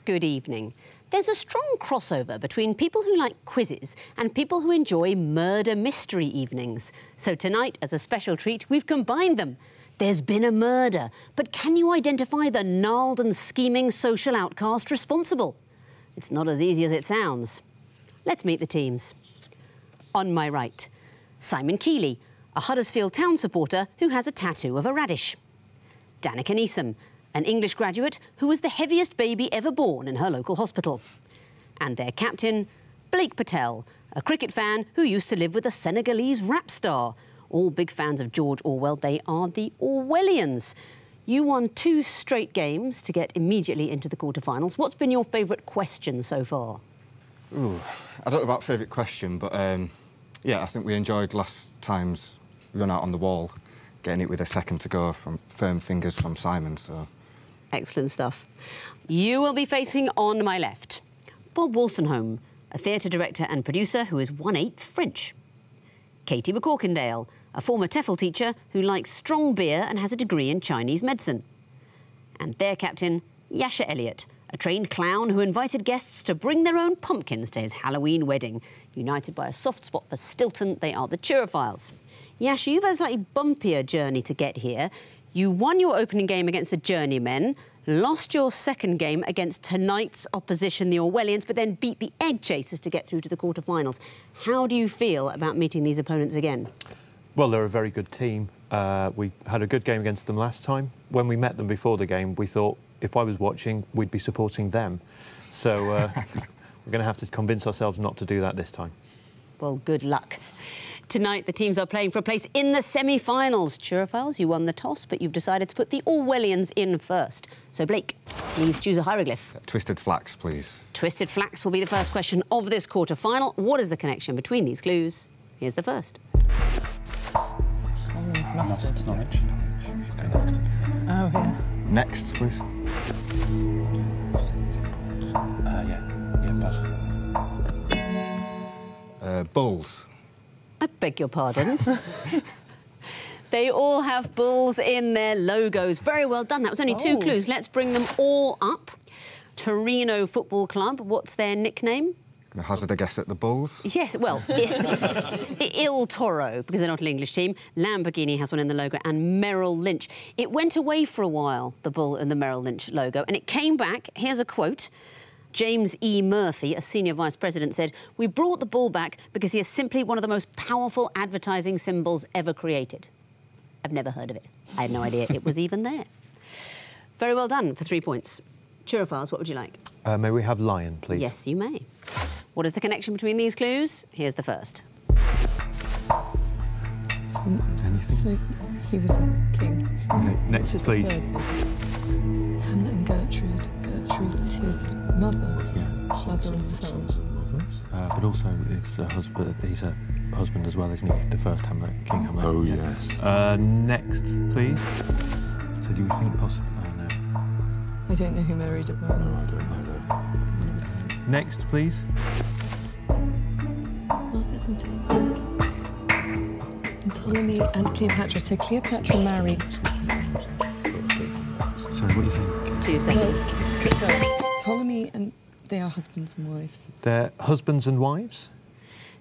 good evening. There's a strong crossover between people who like quizzes and people who enjoy murder mystery evenings. So tonight, as a special treat, we've combined them. There's been a murder, but can you identify the gnarled and scheming social outcast responsible? It's not as easy as it sounds. Let's meet the teams. On my right, Simon Keeley, a Huddersfield Town supporter who has a tattoo of a radish. Danica Neeson, an English graduate who was the heaviest baby ever born in her local hospital. And their captain, Blake Patel, a cricket fan who used to live with a Senegalese rap star. All big fans of George Orwell, they are the Orwellians. You won 2 straight games to get immediately into the quarterfinals. What's been your favourite question so far? Ooh, I don't know about favourite question, but yeah, I think we enjoyed last time's run out on the wall, getting it with a second to go from firm fingers from Simon, so... Excellent stuff. You will be facing on my left Bob Wolstenholme, a theatre director and producer who is 1/8 French. Katie McCorkindale, a former TEFL teacher who likes strong beer and has a degree in Chinese medicine. And their captain, Yasha Elliott, a trained clown who invited guests to bring their own pumpkins to his Halloween wedding. United by a soft spot for Stilton, they are the Turophiles. Yasha, you've had a slightly bumpier journey to get here. You won your opening game against the Journeymen, lost your second game against tonight's opposition, the Orwellians, but then beat the Egg Chasers to get through to the quarterfinals. How do you feel about meeting these opponents again? Well, they're a very good team. We had a good game against them last time. When we met them before the game, we thought if I was watching, we'd be supporting them. So we're going to have to convince ourselves not to do that this time. Well, good luck. Tonight, the teams are playing for a place in the semi-finals. Turophiles, you won the toss, but you've decided to put the Orwellians in first. So, Blake, please choose a hieroglyph. Twisted flax, please. Twisted flax will be the first question of this quarter-final. What is the connection between these clues? Here's the first. Mustard. Norwich. Let's go next. Oh, yeah. Next, please. Buzz. Bulls. I beg your pardon. They all have bulls in their logos. Very well done. That was only 2 clues. Let's bring them all up. Torino Football Club. What's their nickname? Can I hazard a guess at the Bulls? Yes, well, Il Toro, because they're not an English team. Lamborghini has one in the logo, and Merrill Lynch. It went away for a while, the bull and the Merrill Lynch logo, and it came back. Here's a quote. James E. Murphy, a senior vice president, said, "We brought the bull back because he is simply one of the most powerful advertising symbols ever created." I've never heard of it. I had no idea it was even there. Very well done for 3 points. Turophiles, what would you like? May we have lion, please? Yes, you may. What is the connection between these clues? Here's the first. Anything? So he was a king. Okay, next, please. Hamlet and Gertrude. Gertrude's his mother. Yeah. Mother and son. But also, it's a husband. He's a husband as well, isn't he? The first Hamlet, King Hamlet. Oh, yes. Next, please. So do you think possibly? No. I don't know who married her. No, I don't know that. Next, please. Oh, isn't it? Ptolemy and Cleopatra. So Cleopatra married... Sorry, what do you think? 2 seconds. Ptolemy and... They are husbands and wives. They're husbands and wives?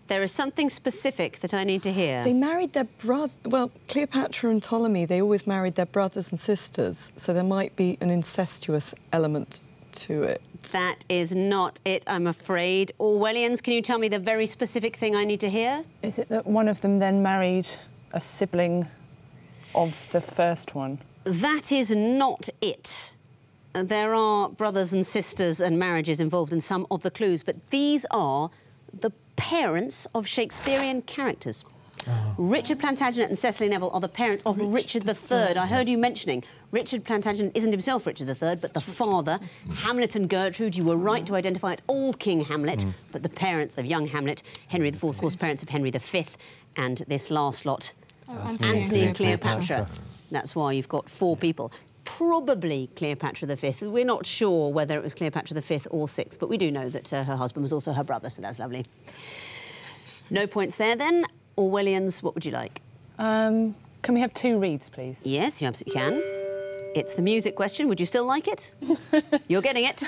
There is something specific that I need to hear. They married their brother... Well, Cleopatra and Ptolemy, they always married their brothers and sisters, so there might be an incestuous element to it. That is not it, I'm afraid. Orwellians, can you tell me the very specific thing I need to hear? Is it that one of them then married a sibling of the first one? That is not it. There are brothers and sisters and marriages involved in some of the clues, but these are the parents of Shakespearean characters. Oh. Richard Plantagenet and Cecily Neville are the parents of Richard III. I heard you mentioning Richard Plantagenet isn't himself Richard III, but the father. Hamlet and Gertrude, you were right to identify it's old King Hamlet, but the parents of young Hamlet, Henry IV, of course, parents of Henry V, and this last lot, Anthony and Cleopatra. That's why you've got 4 people. Probably Cleopatra V. We're not sure whether it was Cleopatra V or VI, but we do know that her husband was also her brother, so that's lovely. No points there, then. Orwellians, what would you like? Can we have 2 reads, please? Yes, you absolutely can. It's the music question. Would you still like it? You're getting it.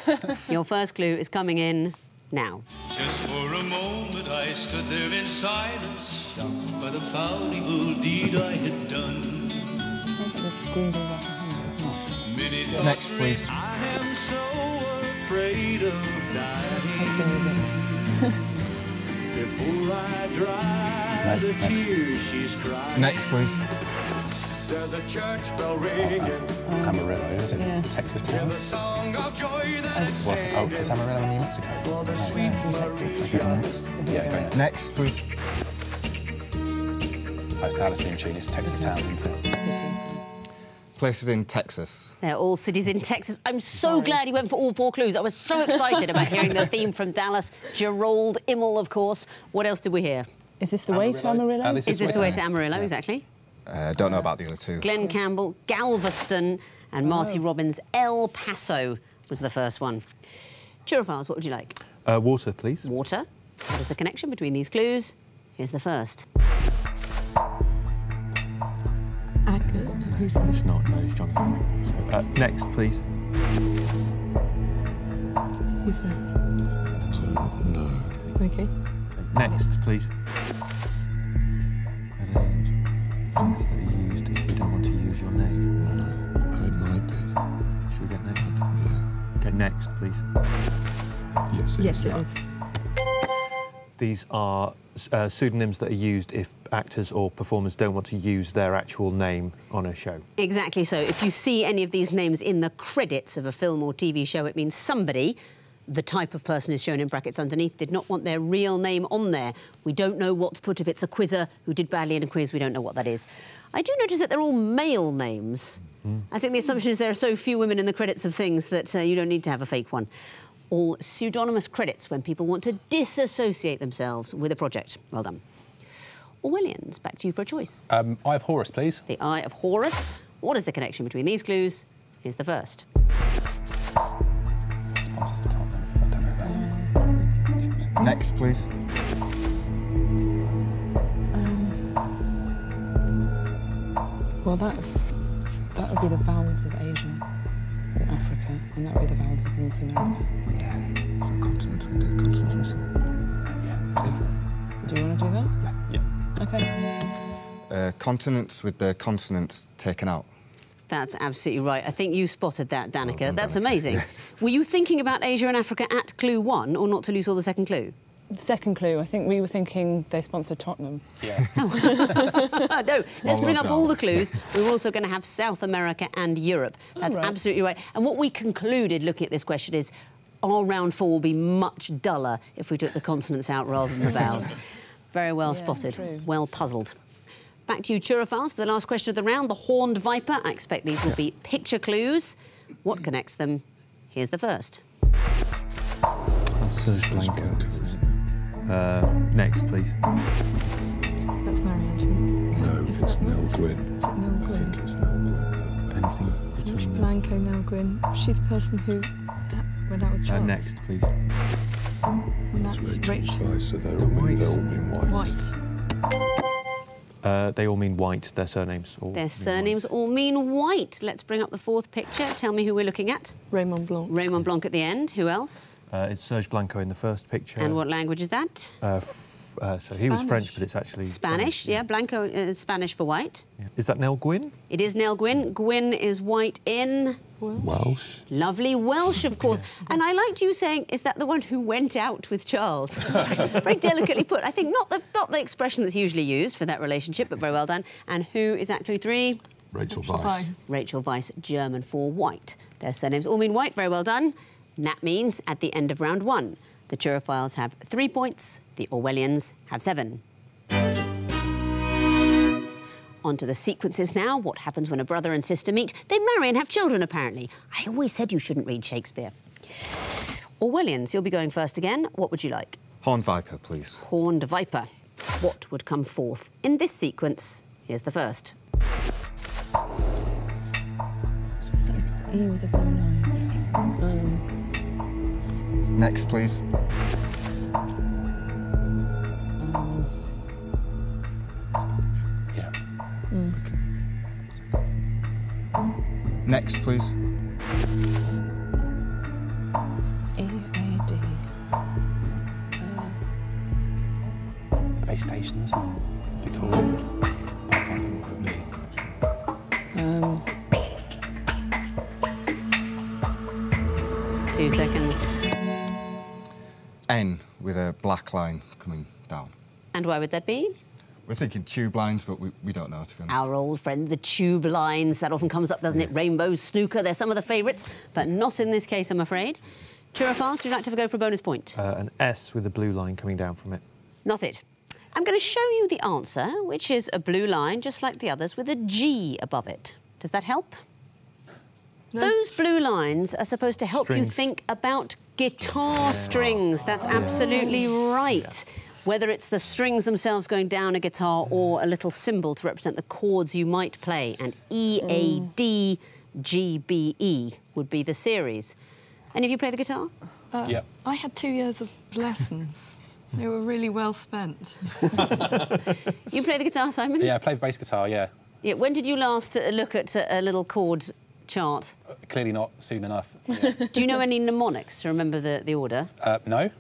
Your first clue is coming in now. Just for a moment I stood there in silence, shocked by the foul evil deed I had done. Sounds like the Green Day Russell Hand, isn't it? Many thoughts Next, please. raised. I am so afraid of How's the dying. music? Before I dry the tears she's crying. Next, please. There's a church bell ringing. Amarillo, is it? Yeah. Texas, The Texas. song of joy that it Well, oh, is sings. Amarillo in New Mexico? For the sweet It's in Texas. Yeah, go ahead. Next, please. Oh, it's Dallas New Tune, it's Texas Towns, isn't it? Cities. Places in Texas. They're all cities in Texas. I'm so Sorry. glad you went for all 4 clues. I was so excited about hearing the theme from Dallas. Gerald Immel, of course. What else did we hear? Is this the way to Amarillo? Alice Is this the way to Amarillo? Yeah. Exactly. Don't know about the other two. Glenn Campbell, Galveston, and Marty Robbins, El Paso was the first one. Turophiles, what would you like? Water, please. Water. What is the connection between these clues? Here's the first. Who's that? It's not, no, it's Jonathan. So, next, please. Who's that? No. OK. Next, please. Things that are used if you don't want to use your name. It might be. Should we get next? Yeah. Okay, next, please. Yes, Yes, it is. These are pseudonyms that are used if actors or performers don't want to use their actual name on a show. Exactly so. If you see any of these names in the credits of a film or TV show, it means somebody, the type of person is shown in brackets underneath, did not want their real name on there. We don't know what to put if it's a quizzer who did badly in a quiz. We don't know what that is. I do notice that they're all male names. I think the assumption is there are so few women in the credits of things that you don't need to have a fake one. All pseudonymous credits when people want to disassociate themselves with a project. Well done. Orwellians, back to you for a choice. Eye of Horus, please. The Eye of Horus. What is the connection between these clues? Here's the first. Sponsors of Tottenham. I don't know that. Next, please. Well, that would be the vowels of Asia, Africa, and that would be the vowels of North America. Yeah. So consonants, we did consonants. Do you want to do that? Yeah. OK. Consonants with the consonants taken out. That's absolutely right. I think you spotted that, Danica. Well done, That's Danica. amazing. Yeah. Were you thinking about Asia and Africa at clue 1 or not to lose all the second clue? Second clue, I think we were thinking they sponsored Tottenham. Yeah. No, let's bring up well all the done. clues. We're also going to have South America and Europe. That's All right. absolutely right. And what we concluded looking at this question is our round 4 will be much duller if we took the consonants out rather than the vowels. Very well Yeah, spotted. true. Well puzzled. Back to you, Turophiles, for the last question of the round. The horned viper. I expect these will be picture clues. What connects them? Here's the first. Serge Blanco. Next, please. That's Mary Antoinette. No, Is it's that Nell not- Gwyn. Is it Nell I think Gwyn? it's Nell Gwyn. Anything Serge between the... Blanco, Nell Gwyn. Was she the person who went out with Charles? next, please. And that's Rachel Right, so they're all been white. White. They all mean white, their surnames. All Their mean surnames all mean white. Let's bring up the fourth picture. Tell me who we're looking at. Raymond Blanc. Raymond Blanc at the end. Who else? white. It's Serge Blanco in the first picture. And what language is that? So he was Spanish. French, but it's actually... Spanish. Yeah, Blanco is Spanish for white. Yeah. Is that Nell Gwyn? It is Nell Gwyn. Gwyn is white in... Welsh. Lovely Welsh, of course. And I liked you saying, is that the one who went out with Charles? Very delicately put. I think not the expression that's usually used for that relationship, but very well done. And who is at clue 3? Rachel Weisz. Rachel Weisz, German for white. Their surnames all mean white. Very well done. And that means at the end of round 1, the Turophiles have 3 points, the Orwellians have 7. On to the sequences now. What happens when a brother and sister meet? They marry and have children, apparently. I always said you shouldn't read Shakespeare. Orwellians, you'll be going first again. What would you like? Horned viper, please. Horned viper. What would come forth in this sequence? Here's the first. E with a blue line. Next, please. Yeah. Next, please. EAD. Base stations or Victoria. I can't think what it would be. 2 seconds. N with a black line coming down. And why would that be? We're thinking tube lines, but we don't know, to be honest. Our old friend, the tube lines. That often comes up, doesn't it? Rainbow, snooker, they're some of the favourites, but not in this case, I'm afraid. Turophiles, would you like to have a go for a bonus point? An S with a blue line coming down from it. Not it. I'm going to show you the answer, which is a blue line, just like the others, with a G above it. Does that help? No. Those blue lines are supposed to help you think about guitar strings. That's absolutely right. Whether it's the strings themselves going down a guitar or a little symbol to represent the chords you might play. And E, A, D, G, B, E would be the series. Any of you play the guitar? Yeah. I had 2 years of lessons. They were really well spent. You play the guitar, Simon? Yeah, I play bass guitar, yeah. Yeah. When did you last look at a little chord chart? Clearly not soon enough. Yeah. Do you know any mnemonics to remember the order? No.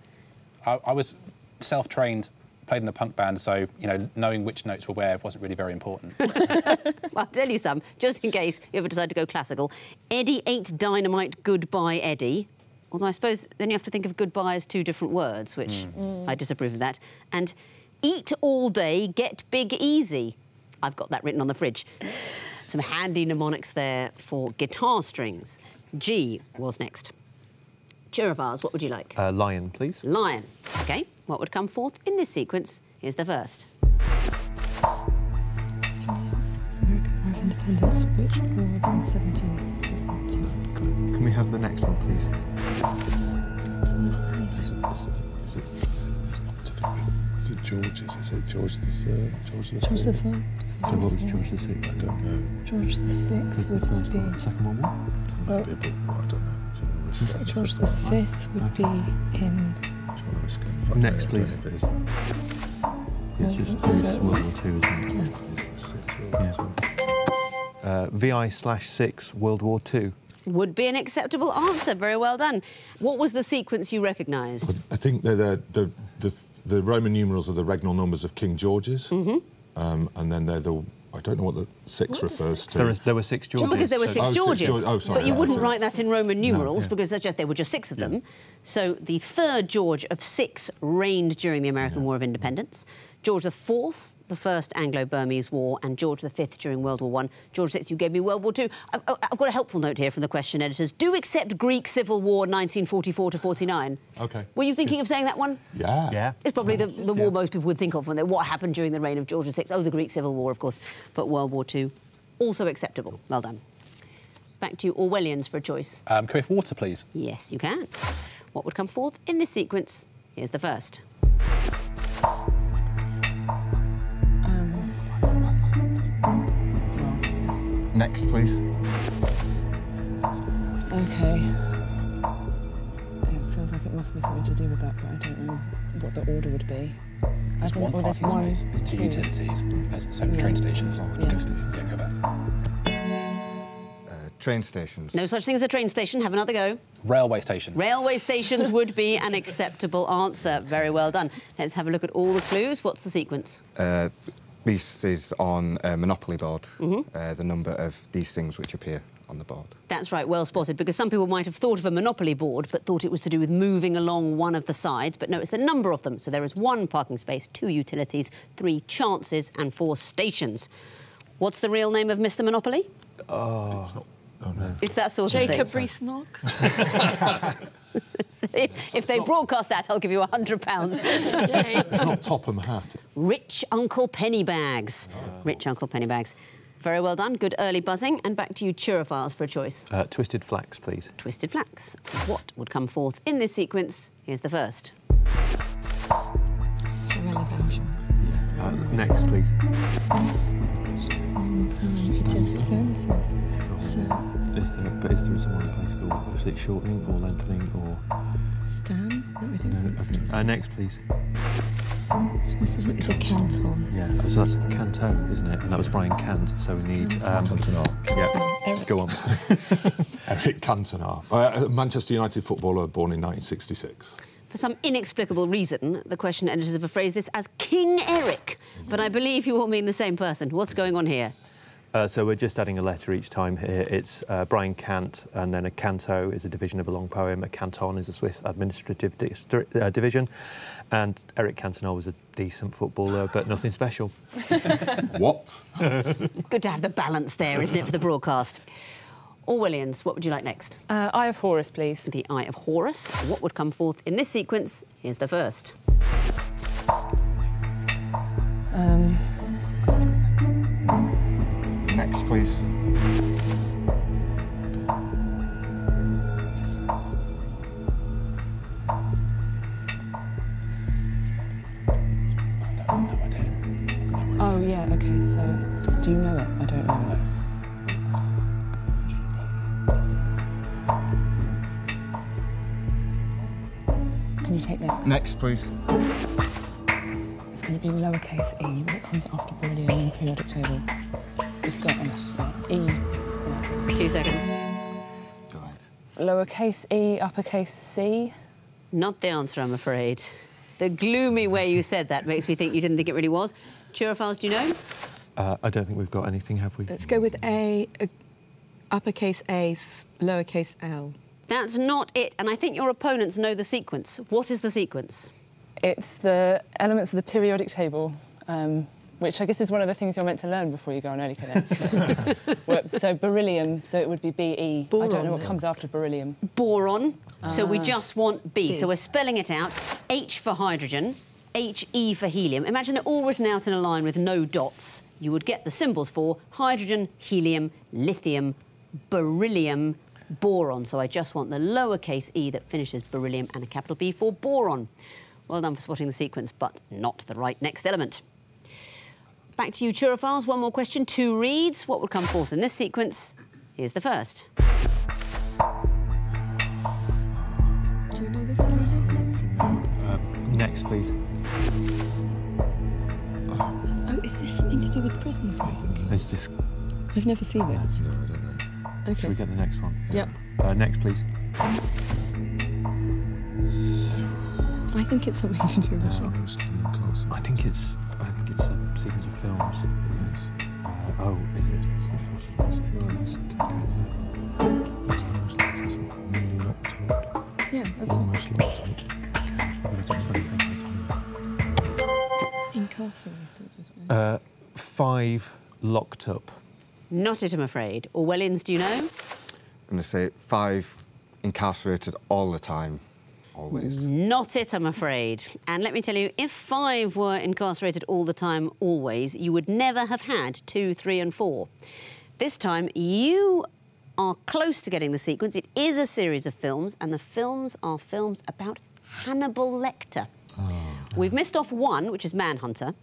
I was self-trained, played in a punk band, so, you know, knowing which notes were where wasn't really very important. Well, I'll tell you some, just in case you ever decide to go classical. Eddie ate dynamite, goodbye, Eddie. Although I suppose then you have to think of goodbye as 2 different words, which I disapprove of that. And eat all day, get big easy. I've got that written on the fridge. Some handy mnemonics there for guitar strings. G was next. Turophiles, what would you like? Lion, please. Lion. OK, what would come forth in this sequence? Here's the first. American War of Independence, which was in 1770s. Can we have the next one, please? Is it George's? Is it George the Third? George the Third. So what was George the Sixth? I don't know. George the Sixth Was the would first be... one? The second one what? Well, I don't know. George the Fifth would be in... Next, please. If it is that. Yes, it's World War II, isn't it? Yeah. VI/6 World War II. Would be an acceptable answer. Very well done. What was the sequence you recognised? I think they're the Roman numerals are the regnal numbers of King George's. And then they're the... I don't know what the 6 refers to. There were 6 Georges. Because there were 6 Georges. Oh, sorry. But you wouldn't write that in Roman numerals No, because there were just 6 of them. So the 3rd George of 6 reigned during the American War of Independence. George IV, the First Anglo-Burmese War, and George V during World War I. George VI, you gave me World War II. I've got a helpful note here from the question editors. Do accept Greek Civil War 1944 to 49. OK. Were you thinking of saying that one? Yeah. Yeah. It's probably the war most people would think of when they... What happened during the reign of George VI? Oh, the Greek Civil War, of course. But World War II, also acceptable. Well done. Back to you, Orwellians, for a choice. Can we have water, please? Yes, you can. What would come forth in this sequence? Here's the first. Next, please. OK. It feels like it must be something to do with that, but I don't know what the order would be. There's one parking space, there's 2 utilities, so train stations. Yeah. Go back. Train stations. No such thing as a train station. Have another go. Railway station. Railway stations would be an acceptable answer. Very well done. Let's have a look at all the clues. What's the sequence? This is on a Monopoly board, the number of these things which appear on the board. That's right, well spotted, because some people might have thought of a Monopoly board but thought it was to do with moving along one of the sides, but no, it's the number of them. So there is 1 parking space, 2 utilities, 3 chances and 4 stations. What's the real name of Mr. Monopoly? Oh. It's not... Oh, no. It's that sort of thing. Jacob Rees-Mogg. If they broadcast that, I'll give you £100. It's not Topham Hatt. Rich Uncle Pennybags. Rich Uncle Pennybags. Very well done. Good early buzzing. And back to you, Turophiles, for a choice. Twisted Flax, please. Twisted Flax. What would come forth in this sequence? Here's the first. Next, please. Is there someone in place called, obviously it's shortening or lengthening or... Stan? No, we don't think so. Next, please. It's a canton. Yeah, so that's Canto, isn't it? And that was Brian Cant, so we need... Cantona. Yeah, go on. Eric Cantona. A Manchester United footballer born in 1966. For some inexplicable reason, the question editors have phrased this as King Eric. But I believe you all mean the same person. What's going on here? So we're just adding a letter each time here. It's Brian Cant, and then a canto is a division of a long poem. A canton is a Swiss administrative division. And Eric Cantona was a decent footballer, but nothing special. What? Good to have the balance there, isn't it, for the broadcast? Orwellians, what would you like next? Eye of Horus, please. The Eye of Horus. What would come forth in this sequence? Here's the first. Next, please. Oh, yeah, OK, so do you know it? I don't know it. Can you take next? Next, please. It's going to be lowercase e. What comes after beryllium in the periodic table? Just got E. 2 seconds. Go ahead. Lowercase e, uppercase c. Not the answer, I'm afraid. The gloomy way you said that makes me think you didn't think it really was. Turophiles, do you know? I don't think we've got anything, have we? Let's go with A, uppercase A, lowercase l. That's not it, and I think your opponents know the sequence. What is the sequence? It's the elements of the periodic table, which I guess is one of the things you're meant to learn before you go on Early Cadet. Well, so beryllium, so it would be BE. Boron. I don't know what comes after beryllium. Boron. So we just want B. So we're spelling it out. H for hydrogen, HE for helium. Imagine they're all written out in a line with no dots. You would get the symbols for hydrogen, helium, lithium, beryllium, boron. So I just want the lowercase e that finishes beryllium and a capital B for boron. Well done for spotting the sequence, but not the right next element. Back to you, Turophiles. One more question. 2 reads. What would come forth in this sequence? Here's the first. Do you know this one? Next, please. Oh, is this something to do with prison break? Is this... I've never seen it. No, I don't know. OK. Should we get the next one? Yep. Next, please. I think it's something to do with It's that. almost Castle. I think it's a sequence of films. It is. Oh, is it? It's the first one. It's the first one. That's almost like Castle. Nearly locked up. Yeah, that's Almost locked up. incarcerated as well. 5 locked up. Not it, I'm afraid. Orwellians, do you know? I'm going to say 5 incarcerated all the time. Always. Not it, I'm afraid. And let me tell you, if 5 were incarcerated all the time, always, you would never have had 2, 3 and 4. This time, you are close to getting the sequence. It is a series of films, and the films are films about Hannibal Lecter. Oh. We've missed off 1, which is Manhunter.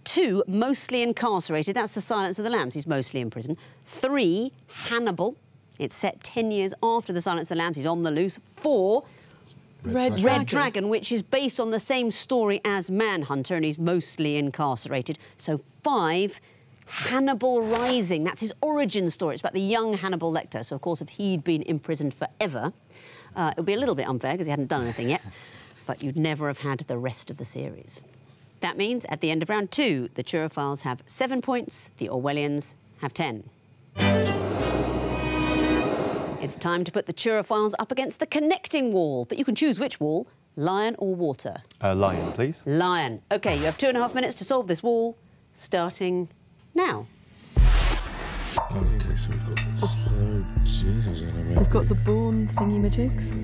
2, mostly incarcerated. That's The Silence of the Lambs. He's mostly in prison. 3, Hannibal. It's set 10 years after The Silence of the Lambs. He's on the loose. 4... Red Dragon, which is based on the same story as Manhunter, and he's mostly incarcerated. So 5, Hannibal Rising. That's his origin story. It's about the young Hannibal Lecter. So, of course, if he'd been imprisoned forever, it would be a little bit unfair because he hadn't done anything yet, but you'd never have had the rest of the series. That means, at the end of round 2, the Turophiles have 7 points, the Orwellians have 10. It's time to put the Turophiles up against the connecting wall, but you can choose which wall, lion or water. Lion, please. Lion. OK, you have 2.5 minutes to solve this wall, starting now. OK, so we've got Jesus, We've got the Bourne thingy-majigs.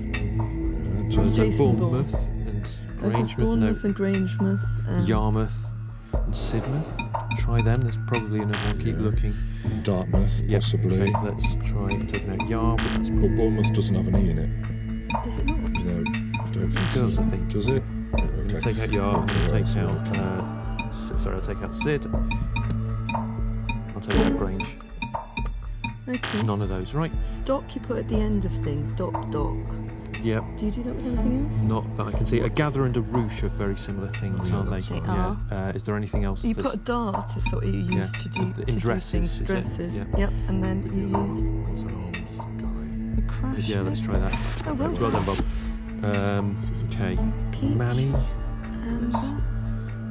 Jason Bournemouth and Grangemouth. Bournemouth and Grangemouth. And Yarmouth and Sidmouth. Try them. There's probably another one. Keep looking. Dartmouth, possibly. Okay, let's try taking out Yar, but that's But Bournemouth doesn't have an E in it. Does it not? No, I don't think It does, so. I think. Does it? Okay. Okay. Take out Yar, I'll take out... sorry, I'll take out Sid. I'll take out Grange. Okay. It's none of those, right? Doc you put at the end of things. Doc. Yep. Do you do that with anything else? Not that I can see. A gather and a ruche are very similar things, aren't they? They are. Yeah. Is there anything else? You put a dart is what you use to do in dresses. Dresses. Yeah. Yep. And then you use What's an arms guy? a crash. Yeah, let's try that. Oh, well done, Bob. Okay. Peach. Manny. Amber.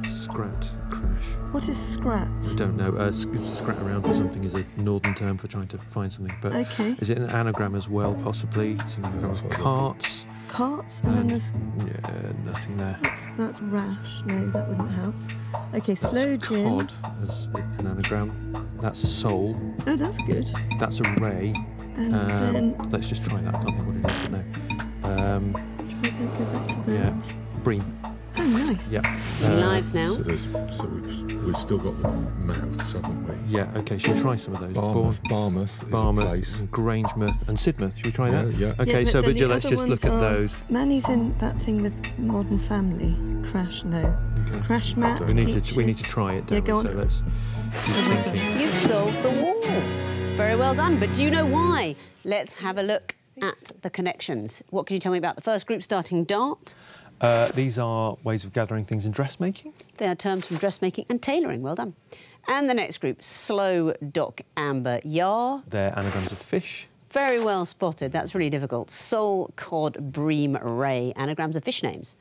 Scrat. Crash. What is scrat? I don't know. Scrat around for something is a northern term for trying to find something. But Okay. is it an anagram as well, possibly? It's an anagram of carts. Carts, and then there's Yeah, nothing there. that's rash. No, that wouldn't help. Okay, That's slow gin. cod as an anagram. That's a soul. Oh, that's good. That's a ray. And then Let's just try that. I can't think what it is, but no. go back to Yeah, that. bream. Oh, nice. Yeah. Lives now. So we've still got the mouths, haven't we? Yeah. Okay. Shall we try some of those? Barmouth is a Barmouth, place. and Grangemouth, and Sidmouth. Should we try that? Yeah. Okay. Yeah, so, then but the let's other just look ones at are- those. Manny's in that thing with Modern Family. Crash, no. Crash Mat. We need to Peaches. try it. Yeah, Don't go we? on. So let's keep thinking. You've solved the wall. Very well done. But do you know why? Let's have a look at the connections. What can you tell me about the first group, starting dart? These are ways of gathering things in dressmaking. They are terms from dressmaking and tailoring. Well done. And the next group, slow, dock, amber, yar. They're anagrams of fish. Very well spotted. That's really difficult. Sole, cod, bream, ray. Anagrams of fish names.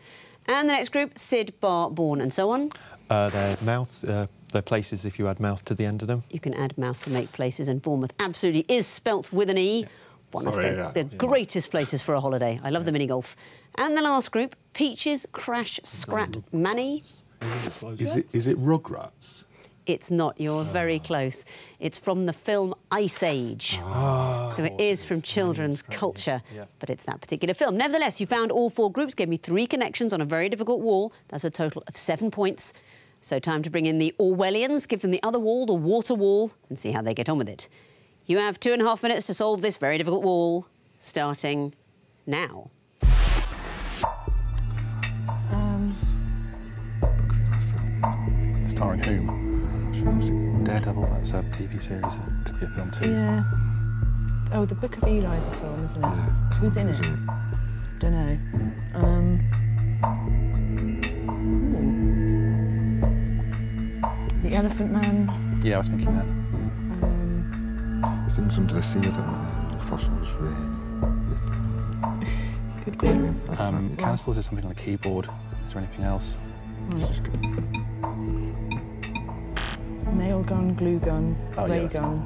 And the next group, Sid, bar, born, and so on. They're mouths. They're places if you add mouth to the end of them. You can add mouth to make places, and Bournemouth absolutely is spelt with an E. One Sorry, of the greatest places for a holiday. I love the mini golf. And the last group, Peaches, Crash, Scrat, Manny. Is it Rugrats? It's not. You're very close. It's from the film Ice Age. So it is from children's culture, but it's that particular film. Nevertheless, you found all four groups, gave me 3 connections on a very difficult wall. That's a total of 7 points. So time to bring in the Orwellians, give them the other wall, the water wall, and see how they get on with it. You have 2.5 minutes to solve this very difficult wall, starting now. Starring whom? Was it Daredevil? That's a TV series. It could be a film too. Yeah. Oh, the Book of Eli is a film, isn't it? Who's in it? Don't know. The Elephant Man. Yeah, I was thinking that. Things under the sea, I don't know. Fossils, Could be. Cancels is something on the keyboard. Is there anything else? Nail gun, glue gun, Oh, ray yeah, gun,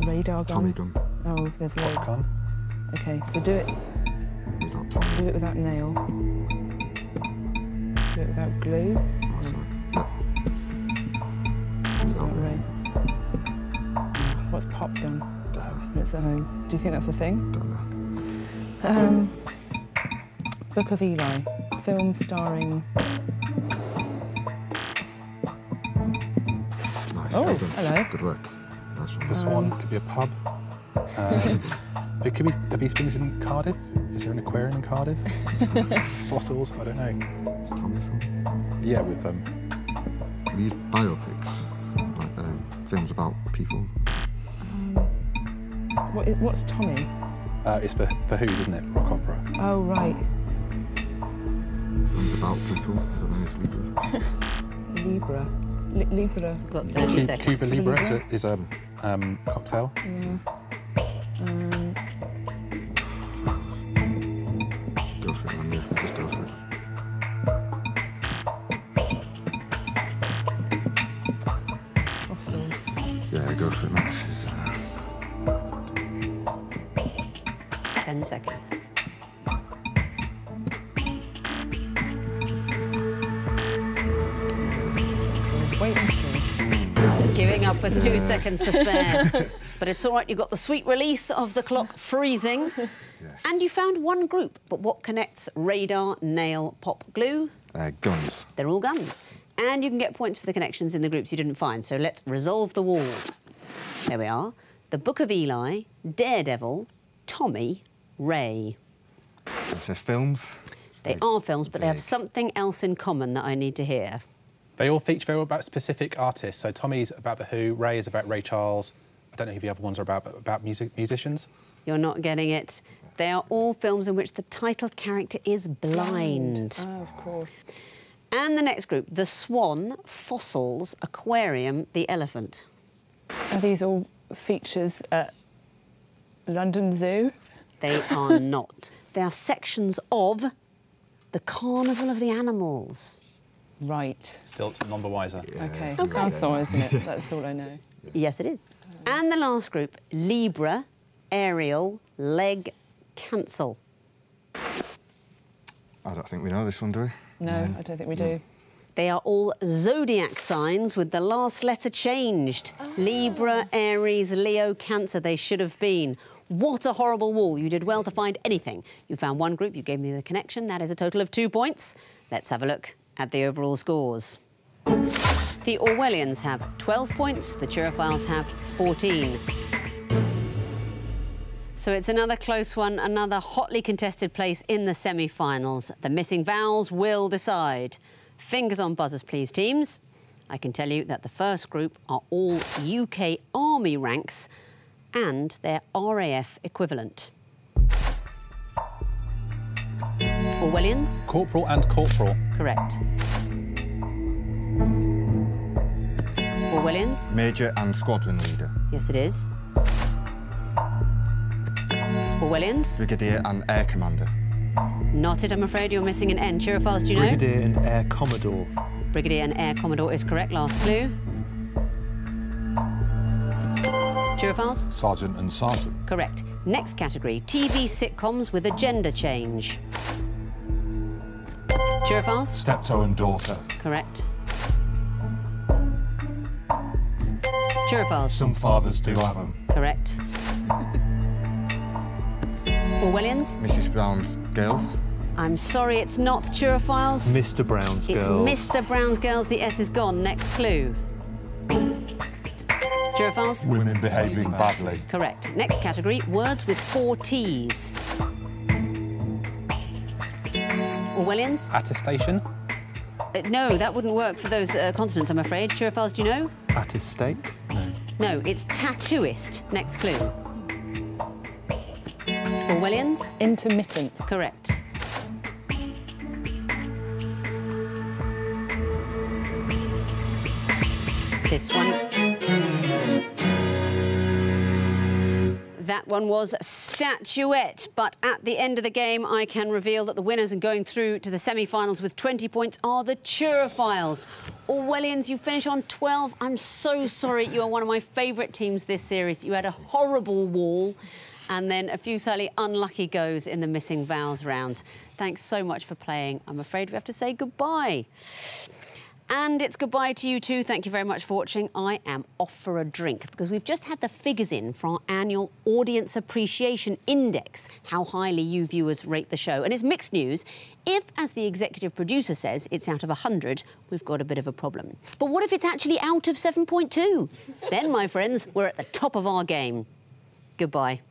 radar gun. Tommy gun. Oh, there's loads. Popcorn. Okay, so do it Without Tommy. Do it without nail. Do it without glue. Oh, sorry. Without ray. What's pop gun? It's at home. Do you think that's a thing? Don't know. Book of Eli, film starring. Nice. Oh, well done. hello. Good work. Nice one. The Swan could be a pub. It could be. Are these things in Cardiff? Is there an aquarium in Cardiff? Fossils? I don't know. Where's Tommy from? Yeah, with We use biopics, like films about people. What's Tommy? It's for Who's, isn't it? Rock opera. Oh, right. Films about people. I don't know if Libra. Libra. Libra. Got 30 seconds. Cuba Libre Libre? is a cocktail. Yeah. Go for it, man. Yeah, just go for it. Fossils. Yeah, go for it, man. This is, 10 seconds. Wait and see. Giving up with 2 seconds to spare. But it's all right, you got the sweet release of the clock freezing. And you found one group, but what connects radar, nail, pop, glue? guns. They're all guns. And you can get points for the connections in the groups you didn't find. So let's resolve the wall. There we are. The Book of Eli, Daredevil, Tommy, Ray. They're films. They are films, but they have something else in common that I need to hear. They all feature very about specific artists. So Tommy's about The Who, Ray is about Ray Charles. I don't know who the other ones are about, but about musicians. You're not getting it. They are all films in which the title character is blind. Oh, of course. And the next group, the Swan, Fossils, Aquarium, the Elephant. Are these all features at London Zoo? They are not. They are sections of the Carnival of the Animals. Right. Still none the wiser. OK. Sounds so, isn't it? That's all I know. Yes, it is. And the last group, Libra, Ariel, Leg, Cancel. I don't think we know this one, do we? No, I don't think we do. They are all zodiac signs with the last letter changed. Libra, Aries, Leo, Cancer, they should have been. What a horrible wall. You did well to find anything. You found one group, you gave me the connection. That is a total of 2 points. Let's have a look at the overall scores. The Orwellians have 12 points, the Turophiles have 14. So it's another close one, another hotly contested place in the semi-finals. The missing vowels will decide. Fingers on buzzers, please, teams. I can tell you that the first group are all UK Army ranks and their RAF equivalent. Orwellians? Corporal and corporal. Correct. Orwellians? Major and squadron leader. Yes, it is. Orwellians? Brigadier and air commander. Not it, I'm afraid. You're missing an N. Turophiles, do you know? Brigadier and Air Commodore. Brigadier and Air Commodore is correct. Last clue. Turophiles? Sergeant and sergeant. Correct. Next category, TV sitcoms with a gender change. Turophiles? Steptoe and daughter. Correct. Turophiles? Some fathers do have them. Correct. Orwellians? Mrs. Brown's girls. I'm sorry, it's not Turophiles. Mr. Brown's It's Girls. Mr. Brown's Girls. The S is gone. Next clue. Turophiles? Women behaving badly. Correct. Next category, words with 4 T's. Orwellians? Attestation. No, that wouldn't work for those consonants, I'm afraid. Turophiles, do you know? Attestate? No. No, it's tattooist. Next clue. Orwellians? Intermittent. Correct. This one. That one was statuette, but at the end of the game, I can reveal that the winners and going through to the semi-finals with 20 points are the Turophiles. Orwellians, you finish on 12. I'm so sorry. You are one of my favourite teams this series. You had a horrible wall and then a few slightly unlucky goes in the missing vowels round. Thanks so much for playing. I'm afraid we have to say goodbye. And it's goodbye to you too. Thank you very much for watching. I am off for a drink because we've just had the figures in for our annual Audience Appreciation Index, how highly you viewers rate the show. And it's mixed news. If, as the executive producer says, it's out of 100, we've got a bit of a problem. But what if it's actually out of 7.2? Then, my friends, we're at the top of our game. Goodbye.